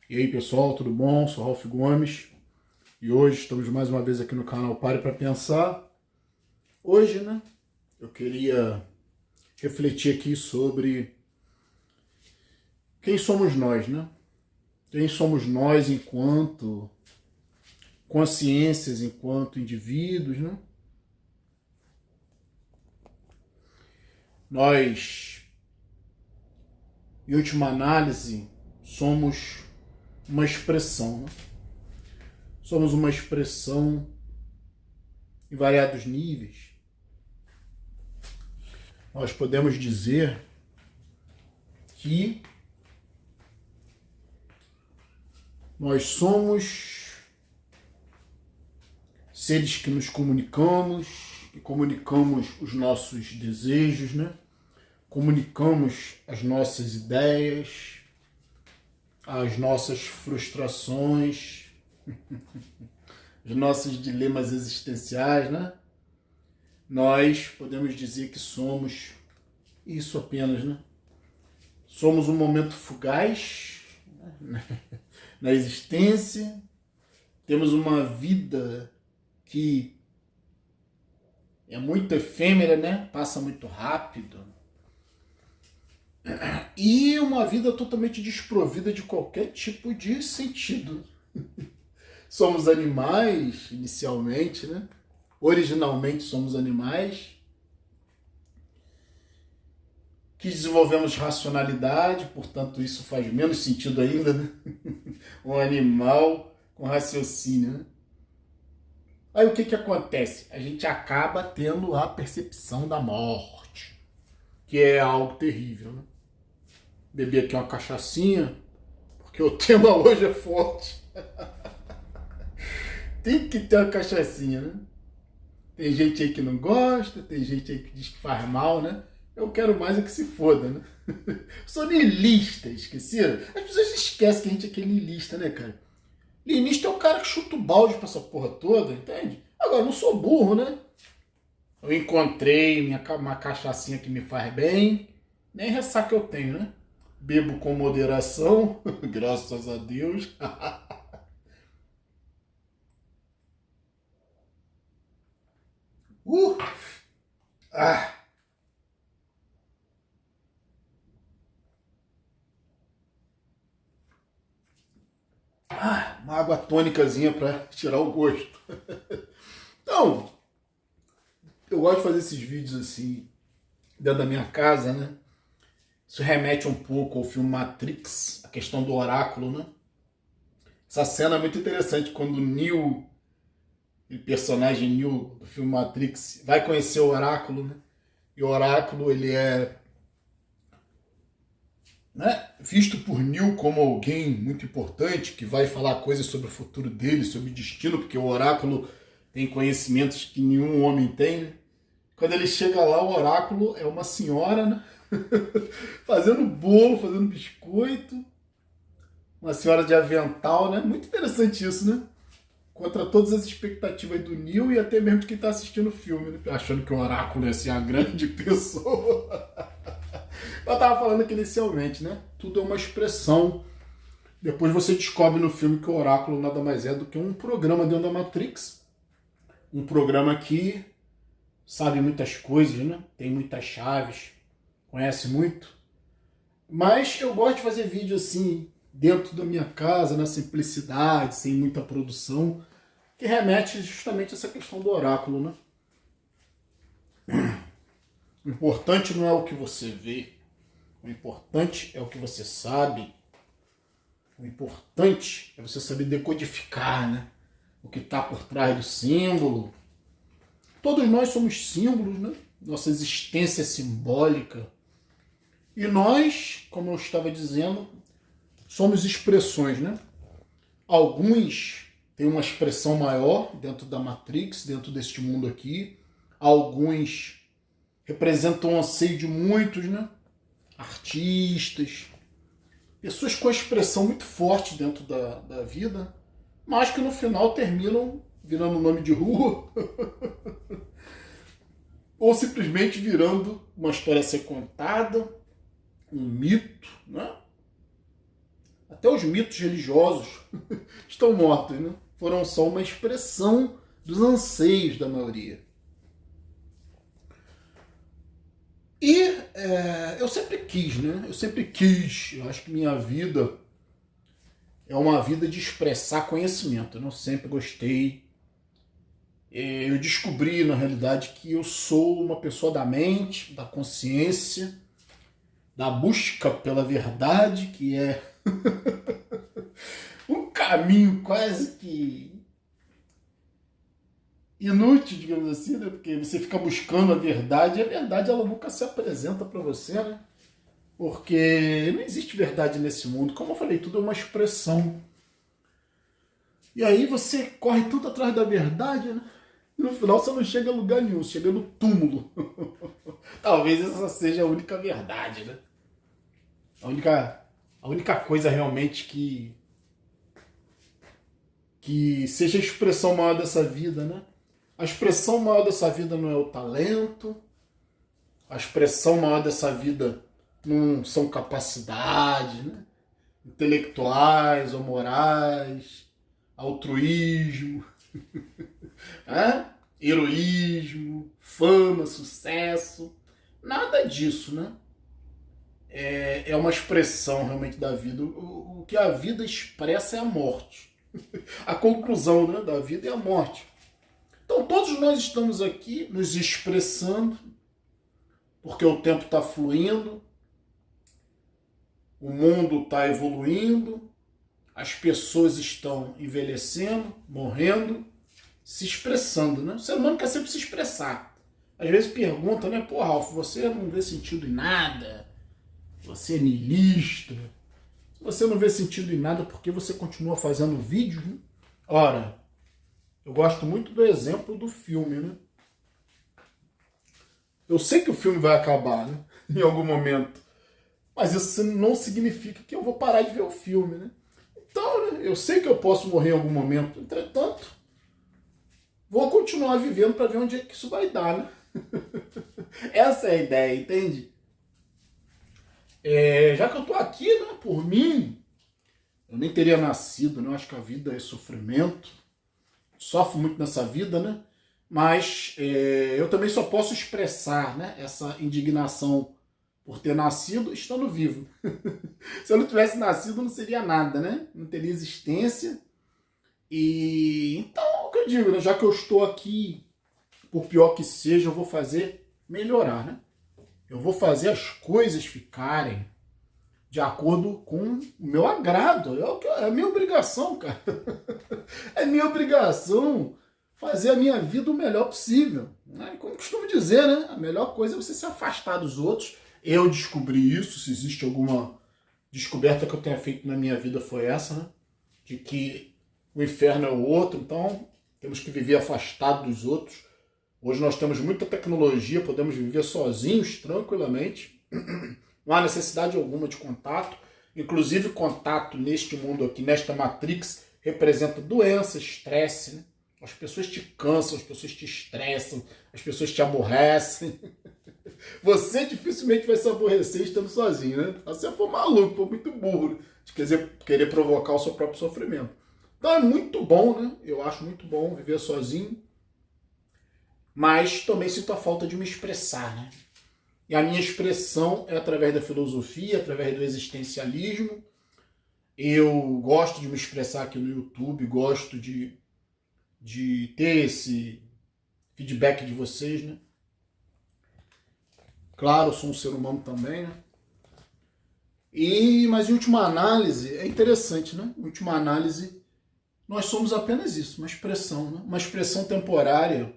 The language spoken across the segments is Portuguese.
E aí pessoal, tudo bom? Sou Ralf Gomes e hoje estamos mais uma vez aqui no canal Pare para Pensar. Hoje, eu queria refletir aqui sobre quem somos nós, Quem somos nós enquanto consciências, enquanto indivíduos, Nós, em última análise, somos uma expressão, Somos uma expressão em variados níveis. Nós podemos dizer que nós somos seres que nos comunicamos, que comunicamos os nossos desejos, Comunicamos as nossas ideias, as nossas frustrações, os nossos dilemas existenciais, Nós podemos dizer que somos isso apenas, Somos um momento fugaz na existência, temos uma vida que é muito efêmera, Passa muito rápido. E uma vida totalmente desprovida de qualquer tipo de sentido. Somos animais, inicialmente, Originalmente somos animais que desenvolvemos racionalidade, portanto isso faz menos sentido ainda, Um animal com raciocínio, Aí o que acontece? A gente acaba tendo a percepção da morte, que é algo terrível, Beber aqui uma cachaçinha, porque o tema hoje é forte. Tem que ter uma cachaçinha, Tem gente aí que não gosta, tem gente aí que diz que faz mal, Eu quero mais é que se foda, Sou niilista, esqueceram? As pessoas esquecem que a gente é aquele niilista, cara? Niilista é o cara que chuta o balde pra essa porra toda, entende? Agora, eu não sou burro, Eu encontrei uma cachaçinha que me faz bem, nem ressaca eu tenho, Bebo com moderação, graças a Deus. Uh! Ah! Uma água tônicazinha para tirar o gosto. Então, eu gosto de fazer esses vídeos assim, dentro da minha casa, Isso remete um pouco ao filme Matrix, a questão do oráculo, Essa cena é muito interessante quando o Neo, o personagem Neo do filme Matrix, vai conhecer o oráculo, E o oráculo, ele é visto por Neo como alguém muito importante, que vai falar coisas sobre o futuro dele, sobre o destino, porque o oráculo tem conhecimentos que nenhum homem tem, Quando ele chega lá, o oráculo é uma senhora, fazendo bolo, fazendo biscoito, uma senhora de avental, Muito interessante isso, Contra todas as expectativas do Neo e até mesmo de quem está assistindo o filme, Achando que o oráculo ia ser a grande pessoa. Eu estava falando aqui inicialmente, Tudo é uma expressão. Depois você descobre no filme que o oráculo nada mais é do que um programa dentro da Matrix. Um programa que sabe muitas coisas, Tem muitas chaves, conhece muito. Mas eu gosto de fazer vídeo assim, dentro da minha casa, na simplicidade, sem muita produção, que remete justamente a essa questão do oráculo, O importante não é o que você vê, o importante é o que você sabe. O importante é você saber decodificar, o que está por trás do símbolo. Todos nós somos símbolos, Nossa existência é simbólica. E nós, como eu estava dizendo, somos expressões, Alguns têm uma expressão maior dentro da Matrix, dentro deste mundo aqui. Alguns representam o anseio de muitos, Artistas, pessoas com expressão muito forte dentro da vida, mas que no final terminam virando nome de rua ou simplesmente virando uma história a ser contada, um mito, até os mitos religiosos estão mortos, né? Foram só uma expressão dos anseios da maioria. E eu sempre quis, né? Eu acho que minha vida é uma vida de expressar conhecimento. Eu não sempre gostei. Eu descobri, na realidade, que eu sou uma pessoa da mente, da consciência, da busca pela verdade, que é um caminho quase que inútil, digamos assim, né? Porque você fica buscando a verdade e a verdade ela nunca se apresenta para você, né? Porque não existe verdade nesse mundo. Como eu falei, tudo é uma expressão. E aí você corre tudo atrás da verdade, né? E no final você não chega a lugar nenhum, chega no túmulo. Talvez essa seja a única verdade, né? A única coisa realmente que seja a expressão maior dessa vida, né? A expressão maior dessa vida não é o talento, a expressão maior dessa vida não são capacidades, né? Intelectuais ou morais, altruísmo, heroísmo, fama, sucesso, nada disso, né? É uma expressão realmente da vida. O que a vida expressa é a morte. A conclusão, né, da vida é a morte. Então todos nós estamos aqui nos expressando, porque o tempo está fluindo, o mundo está evoluindo, as pessoas estão envelhecendo, morrendo, se expressando, né? O ser humano quer sempre se expressar. Às vezes pergunta, né? Pô, Ralf, você não vê sentido em nada? Você é niilista? Se você não vê sentido em nada, por que você continua fazendo vídeos, né? Ora, eu gosto muito do exemplo do filme, né? Eu sei que o filme vai acabar, né? Em algum momento. Mas isso não significa que eu vou parar de ver o filme, né? Então, né, eu sei que eu posso morrer em algum momento. Entretanto, vou continuar vivendo para ver onde é que isso vai dar, né? Essa é a ideia, entende? Já que eu tô aqui, né, por mim, eu nem teria nascido, né? Eu acho que a vida é sofrimento. Sofro muito nessa vida, né? Mas eu também só posso expressar, né, essa indignação por ter nascido estando vivo. Se eu não tivesse nascido, não seria nada, né? Não teria existência. E então, o que eu digo, né? Já que eu estou aqui, por pior que seja, eu vou fazer melhorar, né? Eu vou fazer as coisas ficarem de acordo com o meu agrado. É a minha obrigação, cara. É minha obrigação fazer a minha vida o melhor possível. Né? Como eu costumo dizer, né? A melhor coisa é você se afastar dos outros. Eu descobri isso, se existe alguma descoberta que eu tenha feito na minha vida foi essa, né? De que o inferno é o outro, então temos que viver afastado dos outros. Hoje nós temos muita tecnologia, podemos viver sozinhos, tranquilamente. Não há necessidade alguma de contato. Inclusive, contato neste mundo aqui, nesta Matrix, representa doença, estresse, né? As pessoas te cansam, as pessoas te estressam, as pessoas te aborrecem. Você dificilmente vai se aborrecer estando sozinho, né? Se você for maluco, for muito burro, né? De querer provocar o seu próprio sofrimento. Então é muito bom, né? Eu acho muito bom viver sozinho. Mas também sinto a falta de me expressar, né? E a minha expressão é através da filosofia, através do existencialismo. Eu gosto de me expressar aqui no YouTube, gosto de ter esse feedback de vocês, né? Claro, eu sou um ser humano também, né? Mas em última análise, é interessante, né? Em última análise, nós somos apenas isso, uma expressão, né? Uma expressão temporária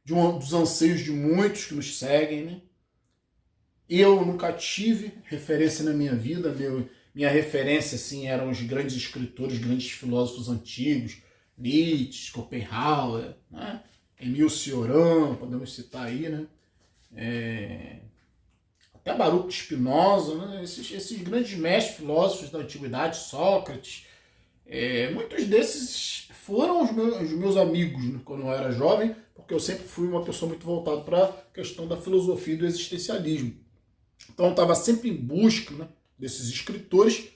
dos anseios de muitos que nos seguem, né? Eu nunca tive referência na minha vida, minha referência assim, eram os grandes escritores, grandes filósofos antigos, Nietzsche, Schopenhauer, né? Emile Cioran, podemos citar aí, né? Até Baruch de Spinoza, né? Esses grandes mestres filósofos da antiguidade, Sócrates, muitos desses foram os meus amigos, né? Quando eu era jovem, porque eu sempre fui uma pessoa muito voltada para a questão da filosofia e do existencialismo. Então eu estava sempre em busca, né, desses escritores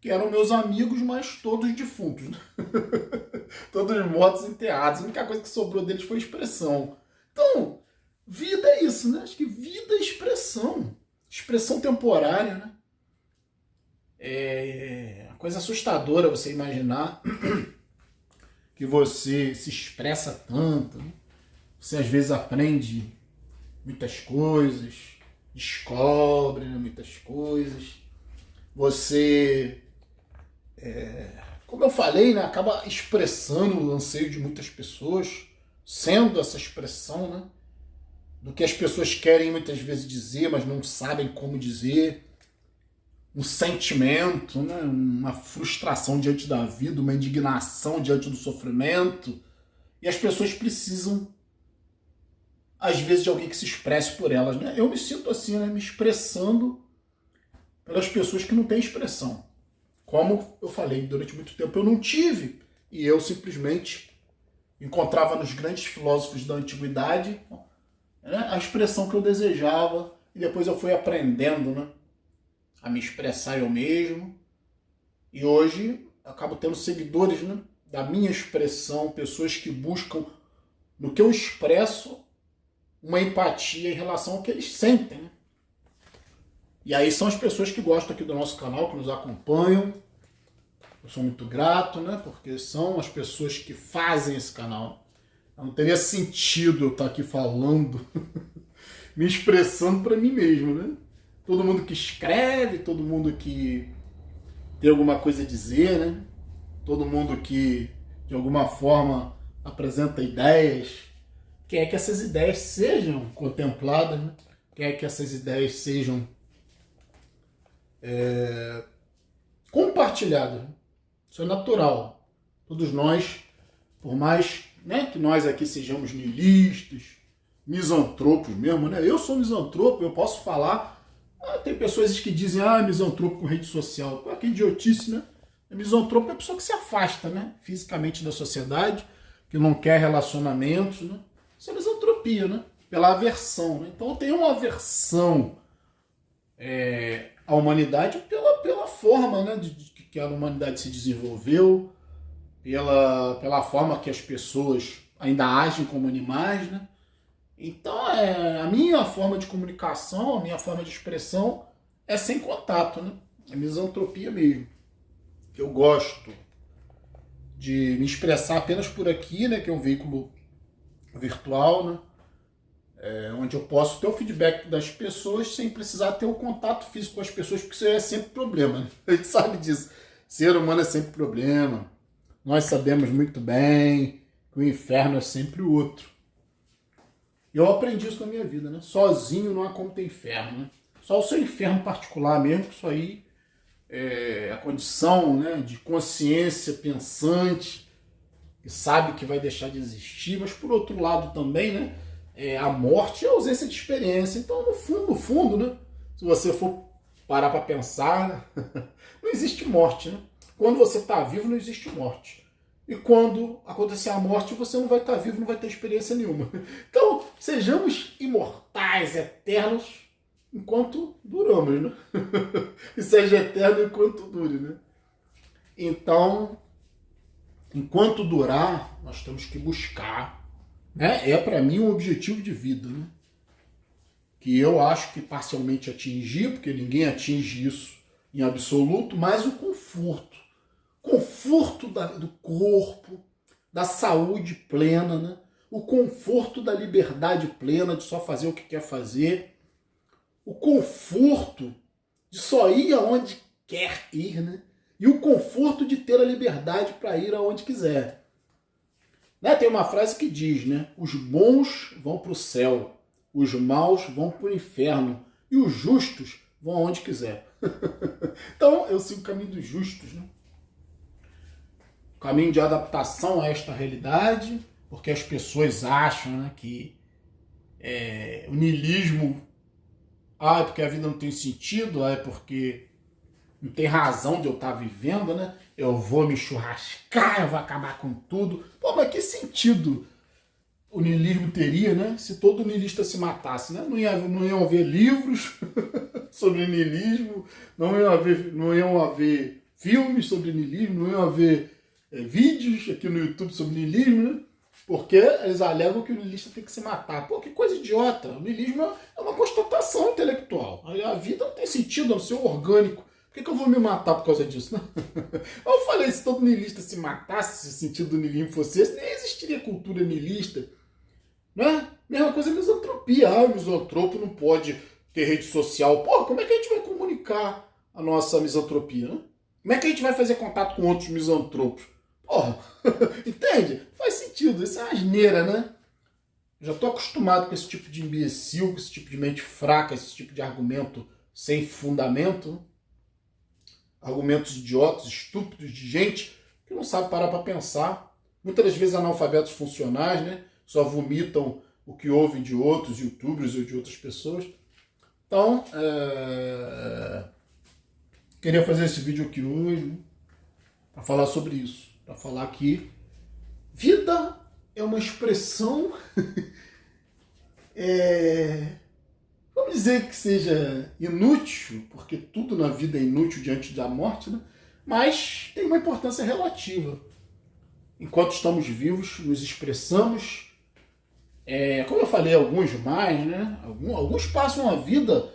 que eram meus amigos, mas todos defuntos, né? Todos mortos, enterrados. A única coisa que sobrou deles foi expressão. Então, vida é isso, né? Acho que vida é expressão. Expressão temporária, né? É uma coisa assustadora você imaginar que você se expressa tanto, né? Você às vezes aprende muitas coisas, descobre, né, muitas coisas. Você, como eu falei, né, acaba expressando o anseio de muitas pessoas, sendo essa expressão, né, do que as pessoas querem muitas vezes dizer, mas não sabem como dizer. Um sentimento, né, uma frustração diante da vida, uma indignação diante do sofrimento. E as pessoas precisam, às vezes, de alguém que se expresse por elas, né? Eu me sinto assim, né, me expressando pelas pessoas que não têm expressão. Como eu falei, durante muito tempo eu não tive, e eu simplesmente encontrava nos grandes filósofos da antiguidade, né, a expressão que eu desejava, e depois eu fui aprendendo, né, a me expressar eu mesmo, e hoje eu acabo tendo seguidores, né, da minha expressão, pessoas que buscam no que eu expresso uma empatia em relação ao que eles sentem, né? E aí são as pessoas que gostam aqui do nosso canal, que nos acompanham. Eu sou muito grato, né? Porque são as pessoas que fazem esse canal. Não teria sentido eu estar aqui falando, me expressando para mim mesmo, né? Todo mundo que escreve, todo mundo que tem alguma coisa a dizer, né? Todo mundo que, de alguma forma, apresenta ideias, quer que essas ideias sejam contempladas, né? Quer que essas ideias sejam compartilhadas. Isso é natural. Todos nós, por mais, né, que nós aqui sejamos niilistas, misantropos mesmo, né? Eu sou misantropo, eu posso falar. Tem pessoas que dizem, misantropo com rede social. Pô, que idiotice, né? Misantropo é a pessoa que se afasta, né, fisicamente da sociedade, que não quer relacionamentos, né? Isso é misantropia, né? Pela aversão, né? Então eu tenho uma aversão à humanidade pela forma, né, de que a humanidade se desenvolveu, pela forma que as pessoas ainda agem como animais, né? Então a minha forma de comunicação, a minha forma de expressão é sem contato, né? É misantropia mesmo. Eu gosto de me expressar apenas por aqui, né, que é um veículo virtual, né, onde eu posso ter o feedback das pessoas sem precisar ter o contato físico com as pessoas, porque isso é sempre problema, né? A gente sabe disso. Ser humano é sempre problema. Nós sabemos muito bem que o inferno é sempre o outro. Eu aprendi isso na minha vida, né? Sozinho não há como ter inferno, né? Só o seu inferno particular mesmo, que isso aí a condição, né, de consciência pensante, que sabe que vai deixar de existir, mas por outro lado também, né, a morte é a ausência de experiência. Então, no fundo, né, se você for parar para pensar, né, não existe morte, né? Quando você está vivo, não existe morte. E quando acontecer a morte, você não vai estar vivo, não vai ter experiência nenhuma. Então, sejamos imortais, eternos, enquanto duramos, né? E seja eterno enquanto dure, né? Então, enquanto durar, nós temos que buscar, né? É para mim um objetivo de vida, né? Que eu acho que parcialmente atingi, porque ninguém atinge isso em absoluto, mas o conforto. Conforto do corpo, da saúde plena, né? O conforto da liberdade plena de só fazer o que quer fazer. O conforto de só ir aonde quer ir, né? E o conforto de ter a liberdade para ir aonde quiser. Né? Tem uma frase que diz, né? Os bons vão para o céu, os maus vão para o inferno e os justos vão aonde quiser. Então eu sigo o caminho dos justos, né? O caminho de adaptação a esta realidade, porque as pessoas acham, né, que o niilismo, é porque a vida não tem sentido, é porque não tem razão de eu estar vivendo, né? Eu vou me churrascar, eu vou acabar com tudo. Pô, mas que sentido o niilismo teria, né? Se todo niilista se matasse, né? Não iam haver livros sobre niilismo, não iam haver filmes sobre niilismo, não iam haver vídeos aqui no YouTube sobre niilismo, né? Porque eles alegam que o niilista tem que se matar. Pô, que coisa idiota. O niilismo é uma constatação intelectual. A vida não tem sentido, é um ser orgânico. Por que eu vou me matar por causa disso? Eu falei, se todo niilista se matasse, se o sentido do niilismo fosse esse, nem existiria cultura niilista. Né? Mesma coisa a misantropia. O misantropo não pode ter rede social. Pô, como é que a gente vai comunicar a nossa misantropia? Né? Como é que a gente vai fazer contato com outros misantropos? Porra, entende? Faz sentido, isso é uma asneira, né? Já estou acostumado com esse tipo de imbecil, com esse tipo de mente fraca, esse tipo de argumento sem fundamento. Argumentos idiotas, estúpidos, de gente que não sabe parar para pensar. Muitas das vezes analfabetos funcionais, né? Só vomitam o que ouvem de outros youtubers ou de outras pessoas. Então, queria fazer esse vídeo aqui hoje, né? Para falar sobre isso. Para falar que vida é uma expressão, vamos dizer que seja inútil, porque tudo na vida é inútil diante da morte, né? Mas tem uma importância relativa. Enquanto estamos vivos, nos expressamos. Como eu falei, alguns mais, né? Alguns passam a vida,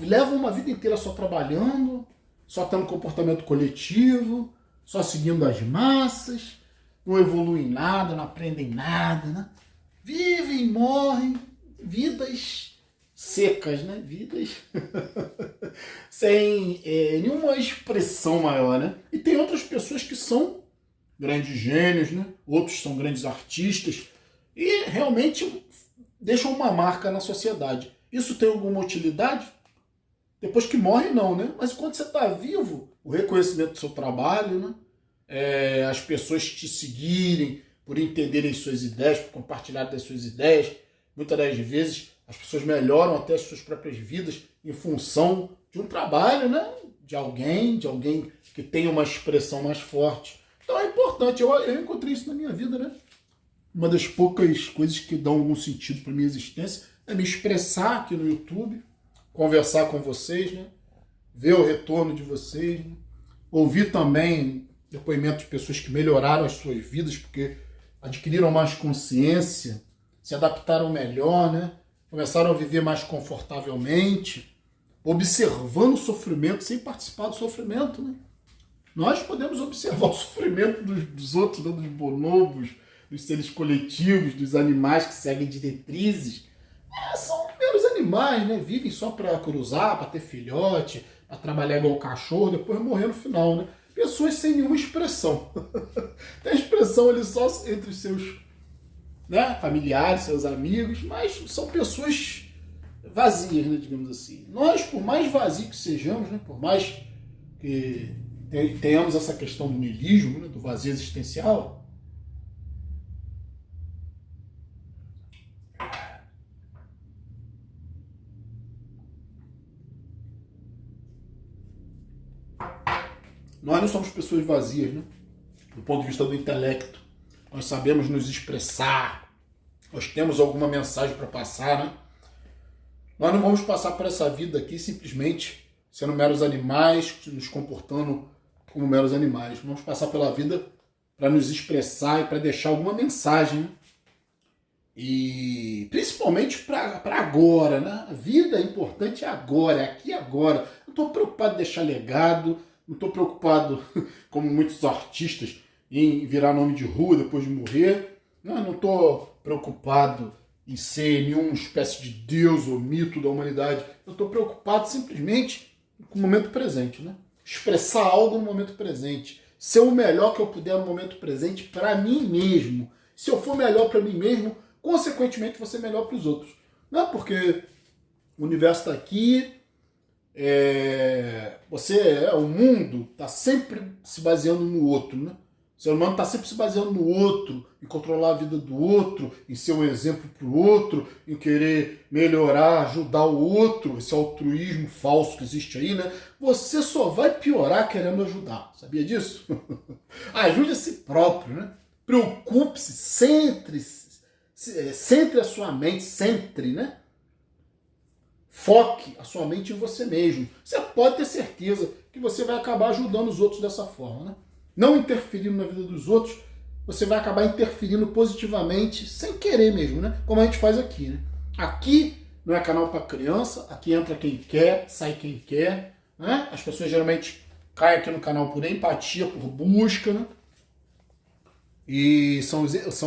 levam uma vida inteira só trabalhando, só tendo comportamento coletivo, só seguindo as massas, não evoluem nada, não aprendem nada, né? Vivem e morrem, vidas secas, né? Vidas sem nenhuma expressão maior, né? E tem outras pessoas que são grandes gênios, né? Outros são grandes artistas e realmente deixam uma marca na sociedade. Isso tem alguma utilidade? Depois que morre, não, né? Mas quando você está vivo, o reconhecimento do seu trabalho, né? As pessoas te seguirem por entenderem suas ideias, por compartilhar das suas ideias. Muitas das vezes as pessoas melhoram até as suas próprias vidas em função de um trabalho, né? De alguém que tem uma expressão mais forte. Então é importante, eu encontrei isso na minha vida, né? Uma das poucas coisas que dão algum sentido para minha existência é me expressar aqui no YouTube, conversar com vocês, né? Ver o retorno de vocês, né? Ouvir também depoimentos de pessoas que melhoraram as suas vidas porque adquiriram mais consciência, se adaptaram melhor, né? Começaram a viver mais confortavelmente, observando o sofrimento sem participar do sofrimento, né? Nós podemos observar o sofrimento dos outros, né? Dos bonobos, dos seres coletivos, dos animais que seguem diretrizes. São meros animais, né? Vivem só para cruzar, para ter filhote, para trabalhar igual cachorro, depois morrer no final, né? Pessoas sem nenhuma expressão. Tem expressão ali só entre os seus, né, familiares, seus amigos, mas são pessoas vazias, né, digamos assim. Nós, por mais vazios que sejamos, né, por mais que tenhamos essa questão do niilismo, né, do vazio existencial, nós não somos pessoas vazias, né? Do ponto de vista do intelecto. Nós sabemos nos expressar, nós temos alguma mensagem para passar, né? Nós não vamos passar por essa vida aqui simplesmente sendo meros animais, nos comportando como meros animais. Vamos passar pela vida para nos expressar e para deixar alguma mensagem, né? E principalmente para agora, né? A vida é importante agora, é aqui e agora. Não estou preocupado em deixar legado, não estou preocupado, como muitos artistas, em virar nome de rua depois de morrer. Não estou preocupado em ser nenhuma espécie de deus ou mito da humanidade. Eu estou preocupado simplesmente com o momento presente, né? Expressar algo no momento presente. Ser o melhor que eu puder no momento presente para mim mesmo. Se eu for melhor para mim mesmo, consequentemente vou ser melhor para os outros. Não, porque o universo está aqui, o mundo está sempre se baseando no outro, né? O ser humano está sempre se baseando no outro, em controlar a vida do outro, em ser um exemplo para o outro, em querer melhorar, ajudar o outro, esse altruísmo falso que existe aí, né? Você só vai piorar querendo ajudar, sabia disso? Ajude a si próprio, né? Preocupe-se, centre a sua mente, né? Foque a sua mente em você mesmo. Você pode ter certeza que que você vai acabar ajudando os outros dessa forma, né? Não interferindo na vida dos outros, você vai acabar interferindo positivamente, sem querer mesmo, né? Como a gente faz aqui, né? Aqui não é canal para criança, aqui entra quem quer, sai quem quer, né? As pessoas geralmente caem aqui no canal por empatia, por busca, né? E são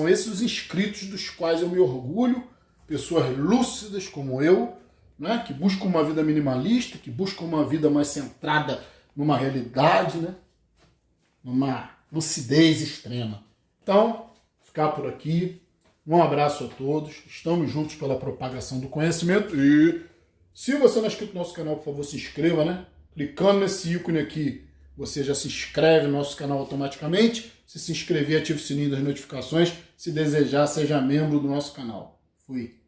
esses os inscritos dos quais eu me orgulho, pessoas lúcidas como eu, né? Que buscam uma vida minimalista, que buscam uma vida mais centrada numa realidade, né? Numa lucidez extrema. Então, ficar por aqui. Um abraço a todos. Estamos juntos pela propagação do conhecimento. E se você não é inscrito no nosso canal, por favor, se inscreva, né? Clicando nesse ícone aqui, você já se inscreve no nosso canal automaticamente. Se inscrever, ative o sininho das notificações. Se desejar, seja membro do nosso canal. Fui.